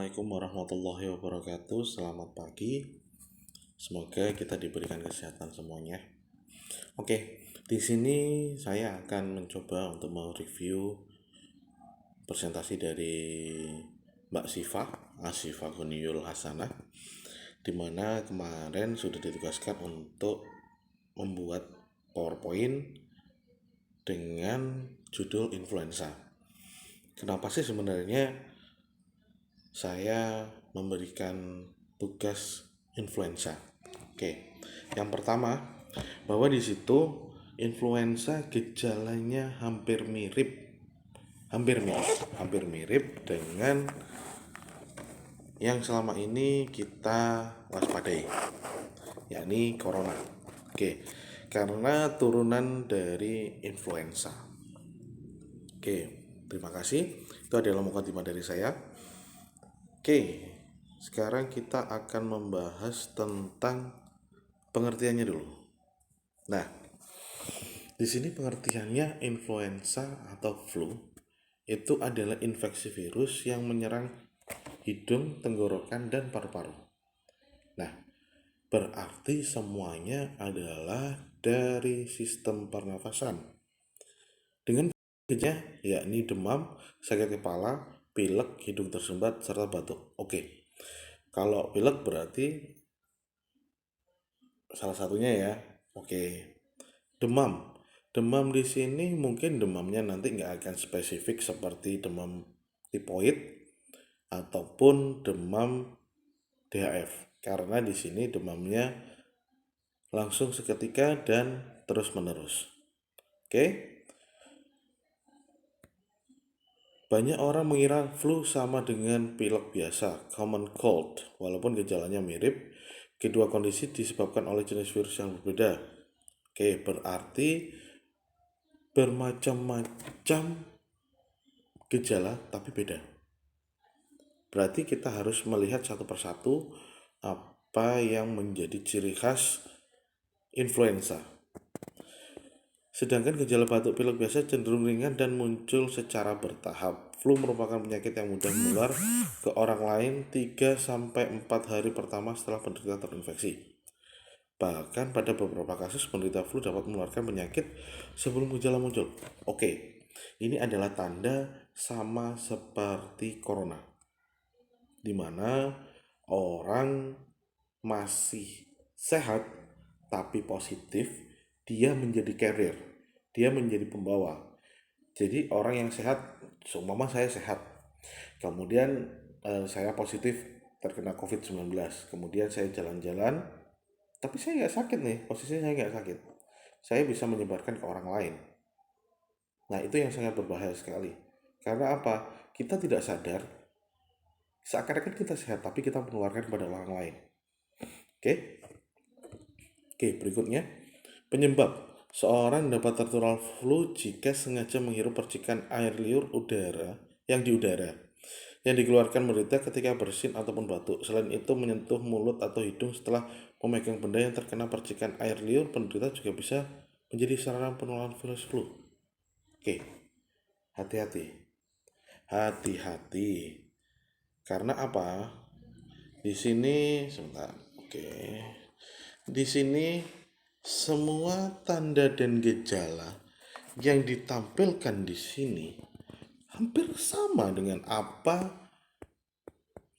Assalamualaikum warahmatullahi wabarakatuh. Selamat pagi. Semoga kita diberikan kesehatan semuanya. Oke, di sini saya akan mencoba untuk mereview presentasi dari Mbak Asyifa Guniyul Hasanah, di mana kemarin sudah ditugaskan untuk membuat PowerPoint dengan judul influenza. Kenapa sih sebenarnya saya memberikan tugas influenza? Oke, yang pertama, bahwa di situ influenza gejalanya hampir mirip dengan yang selama ini kita waspadai, yakni corona. Oke, karena turunan dari influenza. Oke, terima kasih. Itu adalah mukadimah dari saya. Oke, sekarang kita akan membahas tentang pengertiannya dulu. Nah, di sini pengertiannya influenza atau flu itu adalah infeksi virus yang menyerang hidung, tenggorokan, dan paru-paru. Nah, berarti semuanya adalah dari sistem pernafasan. Dengan gejala yakni demam, sakit kepala, pilek, hidung tersumbat, serta batuk. Oke. Kalau pilek berarti salah satunya ya. Oke. Demam. Demam di sini mungkin demamnya nanti nggak akan spesifik seperti demam tipoid ataupun demam DHF, karena di sini demamnya langsung seketika dan terus menerus. Oke. Banyak orang mengira flu sama dengan pilek biasa, common cold, walaupun gejalanya mirip. Kedua kondisi disebabkan oleh jenis virus yang berbeda. Oke, berarti bermacam-macam gejala tapi beda. Berarti kita harus melihat satu persatu apa yang menjadi ciri khas influenza. Sedangkan gejala batuk pilek biasa cenderung ringan dan muncul secara bertahap. Flu merupakan penyakit yang mudah menular ke orang lain 3-4 hari pertama setelah penderita terinfeksi. Bahkan pada beberapa kasus penderita flu dapat menularkan penyakit sebelum gejala muncul. Oke, ini adalah tanda sama seperti corona, di mana orang masih sehat tapi positif, dia menjadi carrier, dia menjadi pembawa. Jadi orang yang sehat, seumpama saya sehat, kemudian saya positif terkena COVID-19, kemudian saya jalan-jalan, tapi saya nggak sakit nih, posisinya saya nggak sakit, saya bisa menyebarkan ke orang lain. Nah, itu yang sangat berbahaya sekali. Karena apa? Kita tidak sadar, seakan-akan kita sehat, tapi kita menularkan kepada orang lain. Oke? Oke, berikutnya. Penyebab. Seorang dapat tertular flu jika sengaja menghirup percikan air liur udara yang dikeluarkan penderita ketika bersin ataupun batuk. Selain itu, menyentuh mulut atau hidung setelah memegang benda yang terkena percikan air liur, penderita juga bisa menjadi sarana penularan virus flu. Oke, hati-hati. Karena apa? Di sini sebentar. Oke. Di sini semua tanda dan gejala yang ditampilkan di sini hampir sama dengan apa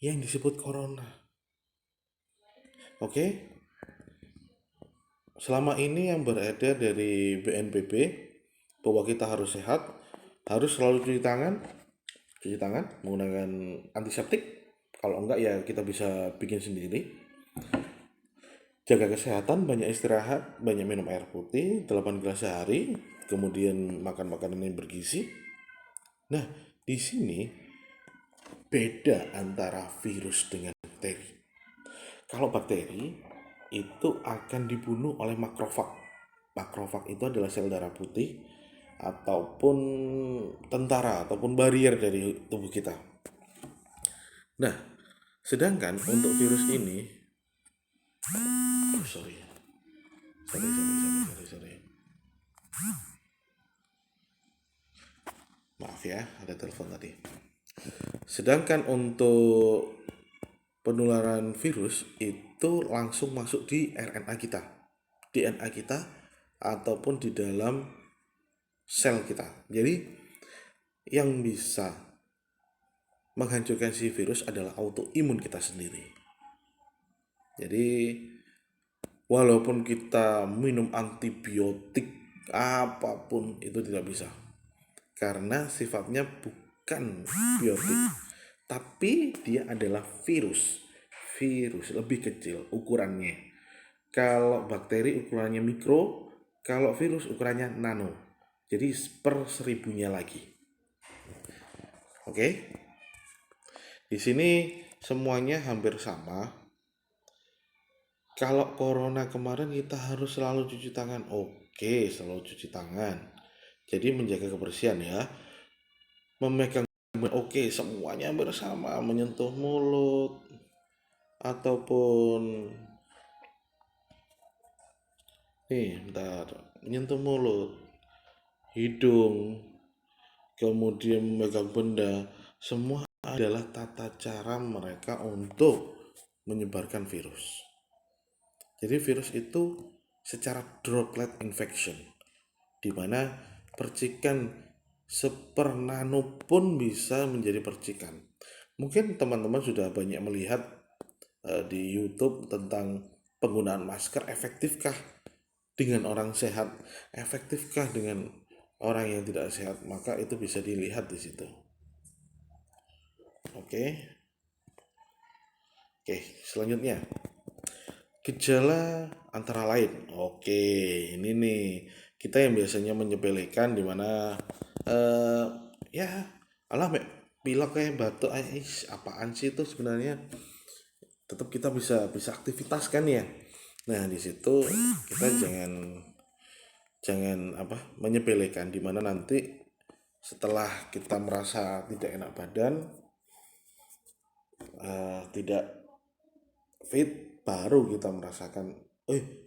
yang disebut corona. Oke? Selama ini yang beredar dari BNPB bahwa kita harus sehat, harus selalu cuci tangan menggunakan antiseptik. Kalau enggak ya kita bisa bikin sendiri. Jaga kesehatan, banyak istirahat, banyak minum air putih 8 gelas sehari, kemudian makan makanan yang bergizi. Nah, di sini beda antara virus dengan bakteri. Kalau bakteri itu akan dibunuh oleh makrofag. Makrofag itu adalah sel darah putih ataupun tentara ataupun barier dari tubuh kita. Nah, sedangkan untuk virus ini, sorry. Maaf ya, ada telepon tadi. Sedangkan untuk penularan virus itu langsung masuk di RNA kita, DNA kita, ataupun di dalam sel kita. Jadi yang bisa menghancurkan si virus adalah autoimun kita sendiri. Jadi walaupun kita minum antibiotik apapun itu tidak bisa, karena sifatnya bukan biotik, tapi dia adalah virus. Virus lebih kecil ukurannya. Kalau bakteri ukurannya mikro, kalau virus ukurannya nano. Jadi per seribunya lagi. Oke. Di sini semuanya hampir sama. Kalau corona kemarin kita harus selalu cuci tangan. Oke, selalu cuci tangan. Jadi menjaga kebersihan ya. Memegang, oke, semuanya bersama, menyentuh mulut ataupun bentar, menyentuh mulut, hidung, kemudian memegang benda, semua adalah tata cara mereka untuk menyebarkan virus. Jadi virus itu secara droplet infection, di mana percikan sepernano pun bisa menjadi percikan. Mungkin teman-teman sudah banyak melihat di YouTube tentang penggunaan masker, efektifkah dengan orang sehat, efektifkah dengan orang yang tidak sehat, maka itu bisa dilihat di situ. Oke. Oke, selanjutnya gejala antara lain. Oke, ini nih kita yang biasanya menyepelekan di mana eh ya alah pilek kayak batuk, apaan sih itu sebenarnya, tetap kita bisa bisa aktivitas kan ya. Nah di situ kita jangan jangan menyepelekan, di mana nanti setelah kita merasa tidak enak badan, tidak fit, baru kita merasakan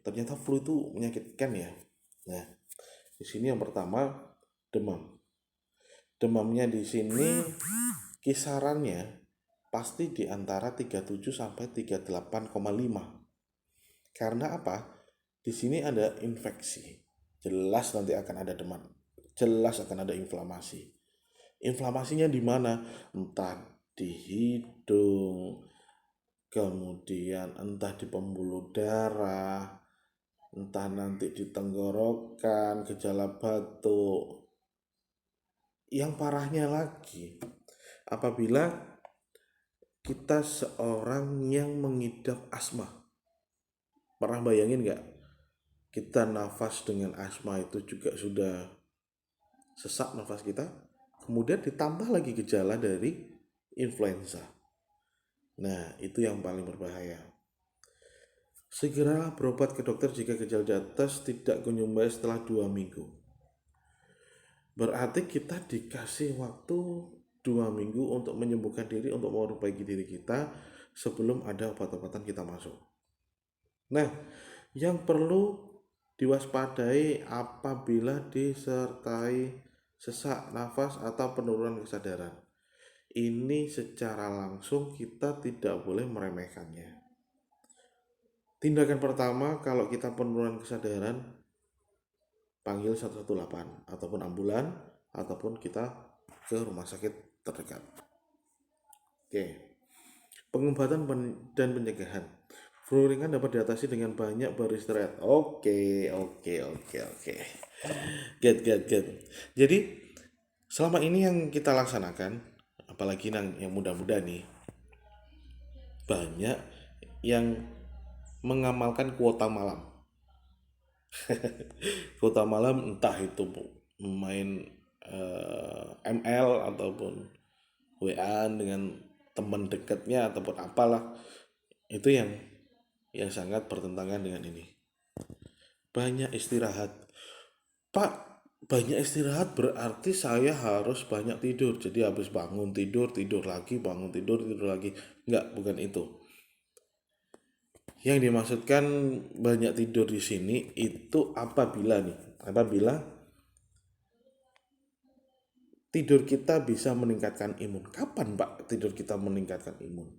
ternyata flu itu menyakitkan ya. Nah di sini yang pertama demam. Demamnya di sini kisarannya pasti di antara 37 sampai 38,5. Karena apa? Di sini ada infeksi. Jelas nanti akan ada demam. Jelas akan ada inflamasi. Inflamasinya di mana? Entah di hidung, kemudian entah di pembuluh darah, entah nanti di tenggorokan, gejala batuk. Yang parahnya lagi, apabila kita seorang yang mengidap asma. Pernah bayangin nggak? Kita nafas dengan asma itu juga sudah sesak nafas kita. Kemudian ditambah lagi gejala dari influenza. Nah, itu yang paling berbahaya. Segeralah berobat ke dokter jika gejala di atas tidak kunjung membaik setelah 2 minggu. Berarti kita dikasih waktu 2 minggu untuk menyembuhkan diri, untuk memperbaiki diri kita sebelum ada obat-obatan kita masuk. Nah, yang perlu diwaspadai apabila disertai sesak nafas atau penurunan kesadaran. Ini secara langsung kita tidak boleh meremehkannya. Tindakan pertama, kalau kita penurunan kesadaran, panggil 118 ataupun ambulan, ataupun kita ke rumah sakit terdekat. Oke. Pengobatan dan pencegahan. Flu ringan dapat diatasi dengan banyak beristirahat. Oke. Get. Jadi selama ini yang kita laksanakan, apalagi yang muda-muda nih, banyak yang mengamalkan kuota malam. Kuota malam entah itu main ML ataupun WA dengan teman dekatnya ataupun apalah, itu yang sangat bertentangan dengan ini. Banyak istirahat, Pak. Banyak istirahat berarti saya harus banyak tidur, jadi habis bangun tidur lagi, bangun tidur lagi. Enggak, bukan itu. Yang dimaksudkan banyak tidur di sini itu apabila tidur kita bisa meningkatkan imun. Kapan Pak tidur kita meningkatkan imun?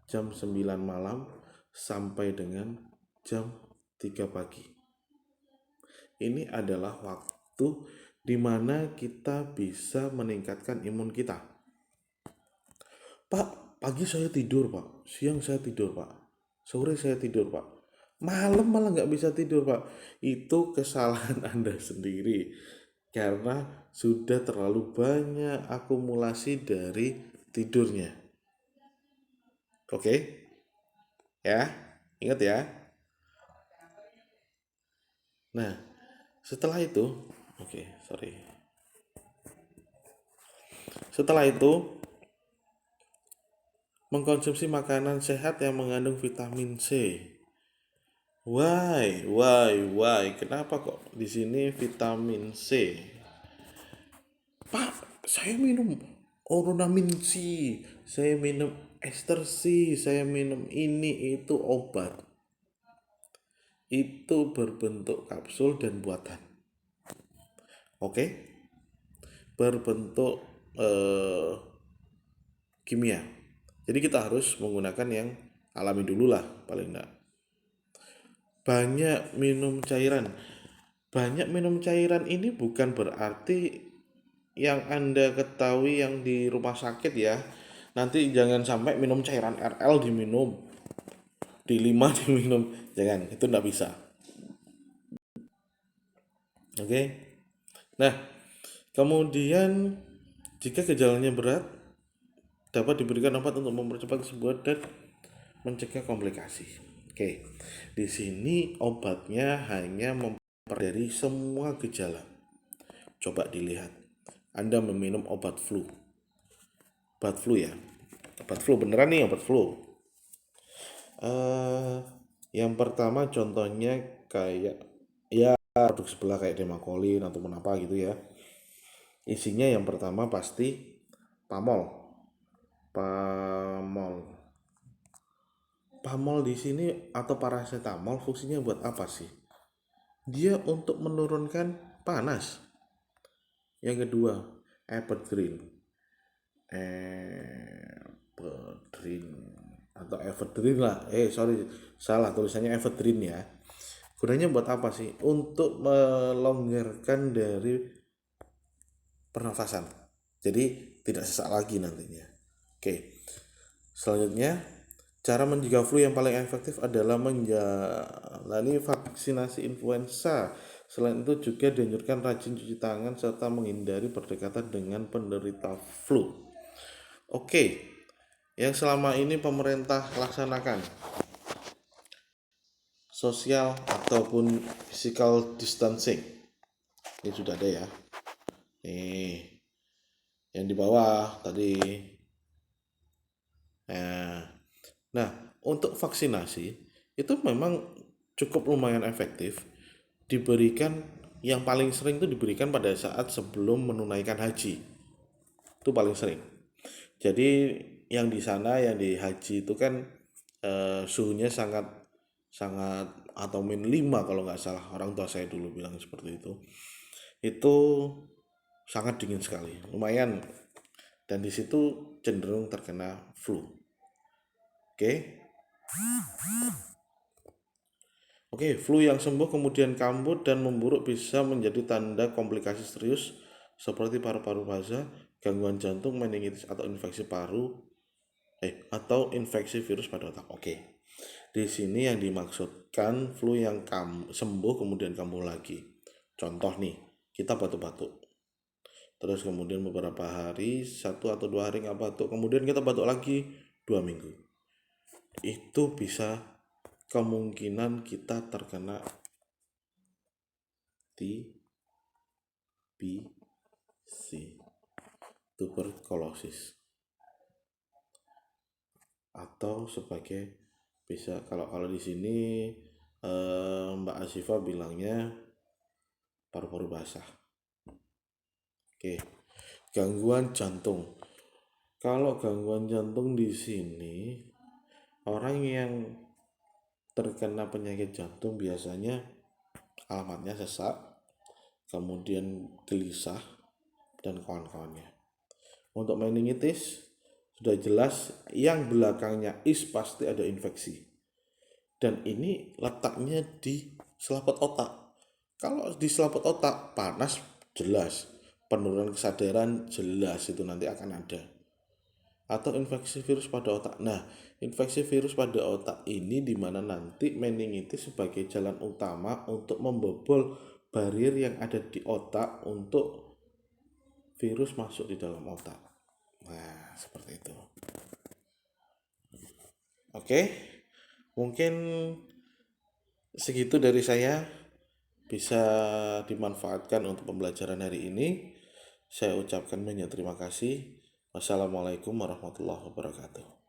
Jam 9 malam sampai dengan jam 3 pagi. Ini adalah waktu di mana kita bisa meningkatkan imun kita. Pak, pagi saya tidur Pak, siang saya tidur Pak, sore saya tidur Pak, malam malah nggak bisa tidur Pak. Itu kesalahan Anda sendiri karena sudah terlalu banyak akumulasi dari tidurnya. Oke, ya, ingat ya. Nah, setelah itu, oke, sorry. Setelah itu, mengkonsumsi makanan sehat yang mengandung vitamin C. Why? Kenapa kok di sini vitamin C? Pak, saya minum Oronamin C, saya minum Ester C, saya minum ini itu obat. Itu berbentuk kapsul dan buatan. Oke? Berbentuk kimia. Jadi kita harus menggunakan yang alami dulu lah paling enggak. Banyak minum cairan. Banyak minum cairan ini bukan berarti yang Anda ketahui yang di rumah sakit ya. Nanti jangan sampai minum cairan RL diminum, di 5 diminum. Jangan, itu enggak bisa. Oke. Nah, kemudian jika gejalanya berat, dapat diberikan obat untuk mempercepat kesembuhan dan mencegah komplikasi. Oke, di sini obatnya hanya dari semua gejala. Coba dilihat, Anda meminum obat flu ya, obat flu beneran nih, obat flu. Yang pertama contohnya kayak ya produk sebelah kayak Demacolin atau apa gitu ya. Isinya yang pertama pasti pamol. Pamol di sini atau paracetamol fungsinya buat apa sih? Dia untuk menurunkan panas. Yang kedua, Evergreen. Evergreen atau Evergreen lah. Sorry, salah tulisannya Evergreen ya. Gunanya buat apa sih? Untuk melonggarkan dari pernafasan. Jadi tidak sesak lagi nantinya. Oke. Selanjutnya, cara mencegah flu yang paling efektif adalah menjalani vaksinasi influenza. Selain itu juga dianjurkan rajin cuci tangan serta menghindari berdekatan dengan penderita flu. Oke, yang selama ini pemerintah laksanakan social ataupun physical distancing. Ini sudah ada ya. Nih, yang di bawah tadi. Nah, untuk vaksinasi itu memang cukup lumayan efektif. Diberikan yang paling sering itu diberikan pada saat sebelum menunaikan haji. Itu paling sering. Jadi yang di sana yang di haji itu kan suhunya sangat sangat atau -5 kalau nggak salah, orang tua saya dulu bilang seperti itu sangat dingin sekali, lumayan, dan di situ cenderung terkena flu. Oke, flu yang sembuh kemudian kambuh dan memburuk bisa menjadi tanda komplikasi serius seperti paru-paru basah, gangguan jantung, meningitis atau infeksi paru atau infeksi virus pada otak. Oke. Di sini yang dimaksudkan flu yang sembuh kemudian kambuh lagi. Contoh nih, kita batuk-batuk. Terus kemudian beberapa hari, 1 atau 2 hari nggak batuk, kemudian kita batuk lagi 2 minggu. Itu bisa kemungkinan kita terkena TBC, tuberkulosis, atau sebagai bisa kalau di sini Mbak Asifa bilangnya paru-paru basah. Oke, gangguan jantung. Kalau gangguan jantung di sini, orang yang terkena penyakit jantung biasanya alamatnya sesak, kemudian gelisah, dan kawan-kawannya. Untuk meningitis sudah jelas yang belakangnya is pasti ada infeksi. Dan ini letaknya di selaput otak. Kalau di selaput otak panas jelas, penurunan kesadaran jelas itu nanti akan ada. Atau infeksi virus pada otak. Nah, infeksi virus pada otak ini dimana nanti meningitis sebagai jalan utama untuk membobol barrier yang ada di otak untuk virus masuk di dalam otak. Nah, seperti itu. Oke, mungkin segitu dari saya, bisa dimanfaatkan untuk pembelajaran hari ini. Saya ucapkan banyak terima kasih. Wassalamualaikum warahmatullahi wabarakatuh.